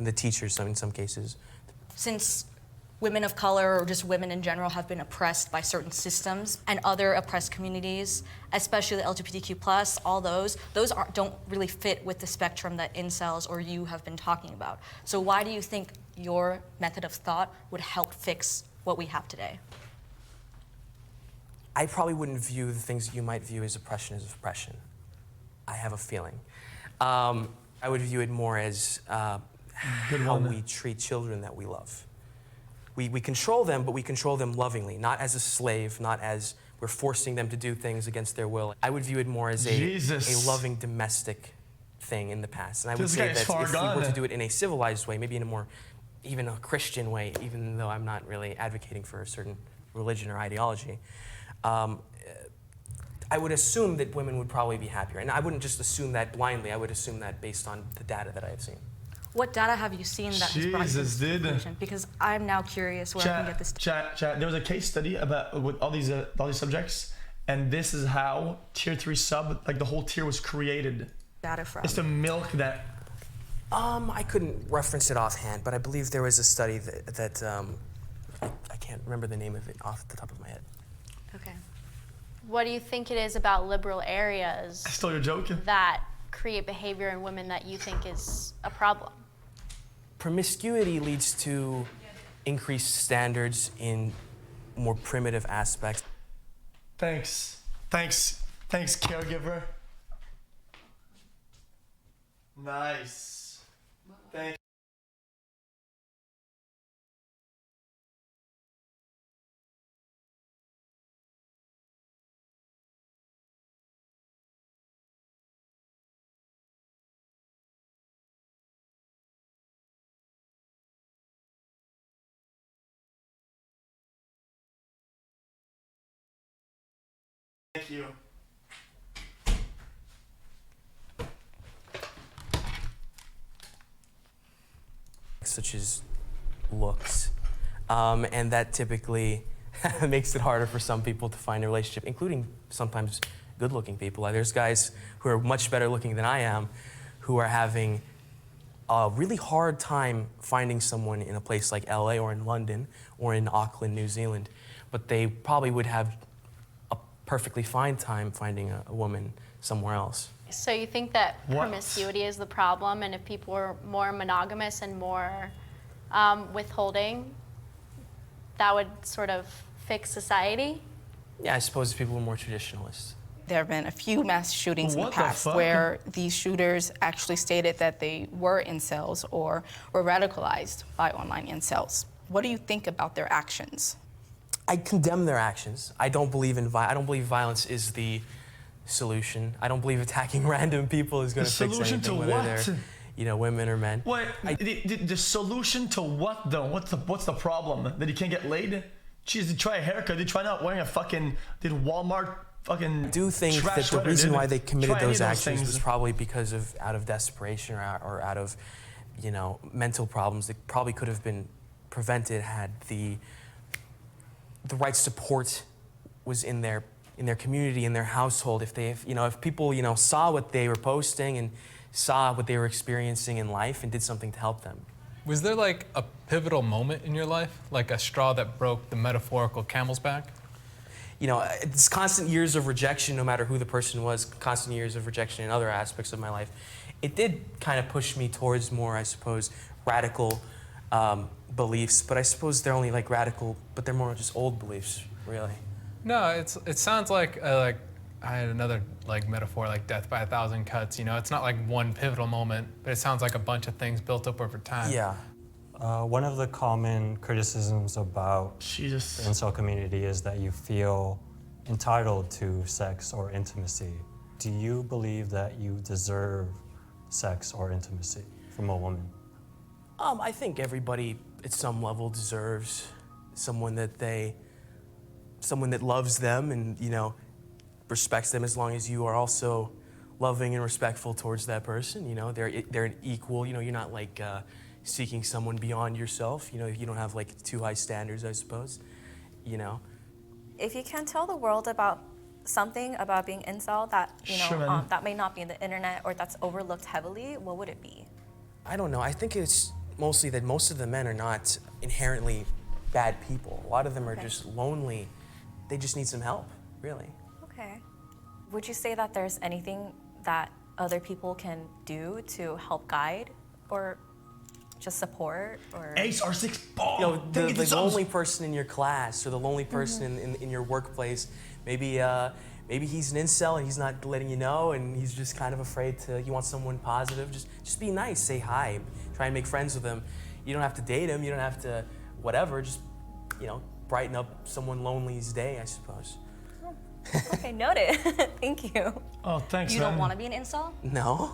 and the teachers in some cases. Since women of color or just women in general have been oppressed by certain systems and other oppressed communities, especially the LGBTQ+, all those don't really fit with the spectrum that incels or you have been talking about. So why do you think your method of thought would help fix what we have today? I probably wouldn't view the things you might view as oppression. I have a feeling. I would view it more as how we treat children that we love. We control them, but we control them lovingly, not as a slave, not as we're forcing them to do things against their will. I would view it more as a loving domestic thing in the past. And I would say that if we were to do it in a civilized way, maybe in a more, even a Christian way, even though I'm not really advocating for a certain religion or ideology, I would assume that women would probably be happier. And I wouldn't just assume that blindly, I would assume that based on the data that I have seen. What data have you seen that has brought you to this conclusion? Because I'm now curious where I can get this. Chat. There was a case study about with all these subjects, and this is how tier 3 sub, like the whole tier was created. Data from. It's the milk that. I couldn't reference it offhand, but I believe there was a study that I can't remember the name of it off the top of my head. Okay. What do you think it is about liberal areas I stole your joke. that create behavior in women that you think is a problem? Promiscuity leads to increased standards in more primitive aspects. Thanks, caregiver. Nice. Thank you. Such as looks, and that typically makes it harder for some people to find a relationship, including sometimes good-looking people. There's guys who are much better looking than I am who are having a really hard time finding someone in a place like LA or in London or in Auckland, New Zealand, but they probably would have a perfectly fine time finding a woman somewhere else. So you think that promiscuity is the problem, and if people were more monogamous and more withholding, that would sort of fix society? Yeah, I suppose if people were more traditionalist. There have been a few mass shootings in the past where these shooters actually stated that they were incels or were radicalized by online incels. What do you think about their actions? I condemn their actions. I don't believe violence is the solution. I don't believe attacking random people is going to fix anything, whether they're, women or men. What? The solution to what though? What's the problem? That he can't get laid? Jeez, did try a haircut? Did try not wearing a fucking? Did Walmart fucking? I do think that the reason why they committed those actions was probably because of out of desperation or out of, mental problems that probably could have been prevented had the right support was in their community, in their household. If people saw what they were posting and saw what they were experiencing in life and did something to help them. Was there like a pivotal moment in your life, like a straw that broke the metaphorical camel's back? It's constant years of rejection, no matter who the person was, constant years of rejection in other aspects of my life. It did kind of push me towards more, I suppose, radical beliefs, but I suppose they're only like radical, but they're more just old beliefs, really. No, it sounds like I had another metaphor like death by 1,000 cuts. It's not like one pivotal moment, but it sounds like a bunch of things built up over time. Yeah. One of the common criticisms about the incel community is that you feel entitled to sex or intimacy. Do you believe that you deserve sex or intimacy from a woman? I think everybody at some level deserves someone that loves them and, respects them, as long as you are also loving and respectful towards that person. They're an equal. You're not seeking someone beyond yourself. You don't have too high standards, I suppose. If you can tell the world about something about being incel that that may not be in the internet or that's overlooked heavily, what would it be? I don't know. I think it's mostly that most of the men are not inherently bad people. A lot of them are just lonely. They just need some help, really. Okay. Would you say that there's anything that other people can do to help guide or just support? Or Ace R6 ball. You know, the lonely person in your class or the lonely person in your workplace, maybe he's an incel and he's not letting you know, and he's just kind of afraid to. He wants someone positive. Just be nice, say hi, try and make friends with him. You don't have to date him. You don't have to whatever. Just brighten up someone lonely's day, I suppose. Okay, noted. Thank you. Oh, thanks, You man. don't want to be an incel? No.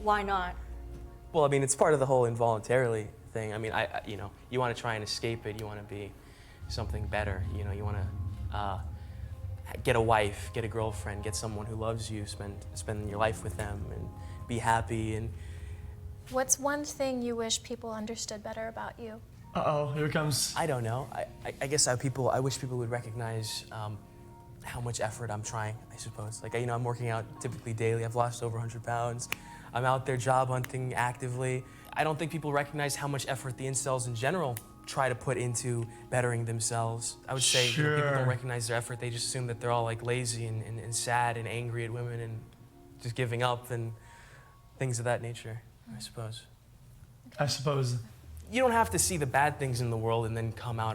Why not? Well, I mean, it's part of the whole involuntarily thing. I mean, you want to try and escape it. You want to be something better. You want to get a wife, get a girlfriend, get someone who loves you, spend your life with them, and be happy. And what's one thing you wish people understood better about you? Uh-oh, here it comes. I don't know. I guess I wish people would recognize how much effort I'm trying, I suppose. Like, I'm working out typically daily. I've lost over 100 pounds. I'm out there job hunting actively. I don't think people recognize how much effort the incels in general try to put into bettering themselves. I would say people don't recognize their effort. They just assume that they're all like lazy and sad and angry at women and just giving up and things of that nature, I suppose. I suppose. You don't have to see the bad things in the world and then come out